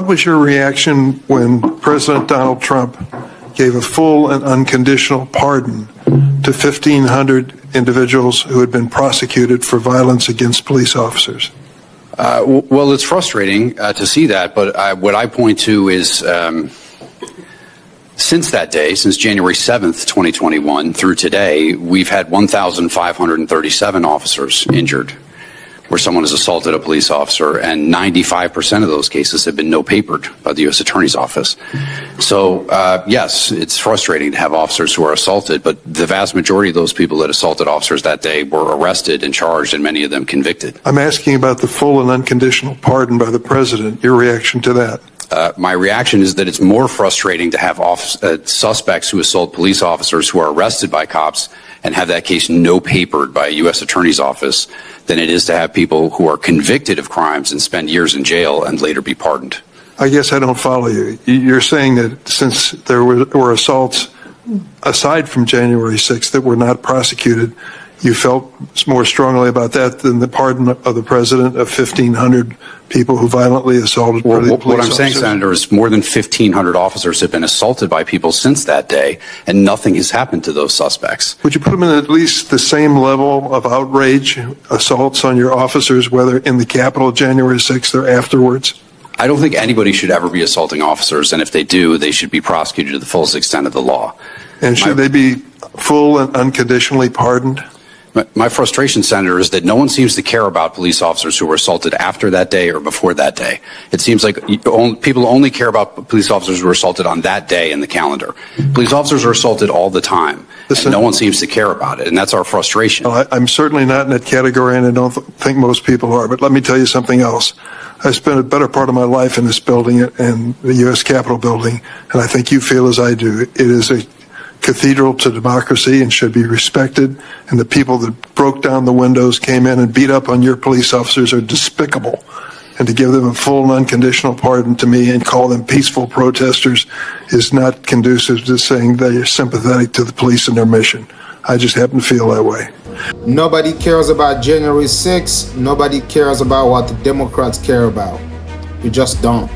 What was your reaction when President Donald Trump gave a full and unconditional pardon to 1,500 individuals who had been prosecuted for violence against police officers? Well, it's frustrating to see that, but what I point to is since that day, since January 7th, 2021 through today, we've had 1,537 officers injured where someone has assaulted a police officer, and 95% of those cases have been no-papered by the U.S. Attorney's Office. So, yes, it's frustrating to have officers who are assaulted, but the vast majority of those people that assaulted officers that day were arrested and charged, and many of them convicted. I'm asking about the full and unconditional pardon by the president. Your reaction to that? My reaction is that it's more frustrating to have suspects who assault police officers who are arrested by cops and have that case no-papered by a U.S. Attorney's Office than it is to have people who are convicted of crimes and spend years in jail and later be pardoned. I guess I don't follow you. You're saying that since there were assaults aside from January 6th that were not prosecuted, you felt more strongly about that than the pardon of the president of 1,500 people who violently assaulted police officers? What I'm saying, Senator, is more than 1,500 officers have been assaulted by people since that day, and nothing has happened to those suspects. Would you put them in at least the same level of outrage, assaults on your officers, whether in the Capitol January 6th or afterwards? I don't think anybody should ever be assaulting officers, and if they do, they should be prosecuted to the fullest extent of the law. And should they be full and unconditionally pardoned? My frustration, Senator, is that no one seems to care about police officers who were assaulted after that day or before that day. It seems like people only care about police officers who were assaulted on that day in the calendar. Police officers are assaulted all the time, and no one seems to care about it, and that's our frustration. Well, I'm certainly not in that category, and I don't think most people are, but let me tell you something else. I spent a better part of my life in this building, in the U.S. Capitol building, and I think you feel as I do. It is a cathedral to democracy and should be respected, and the people that broke down the windows, came in and beat up on your police officers are despicable, and to give them a full and unconditional pardon to me and call them peaceful protesters is not conducive to saying they are sympathetic to the police and their mission. I just happen to feel that way. Nobody cares about January 6th. Nobody cares about what the Democrats care about. We just don't.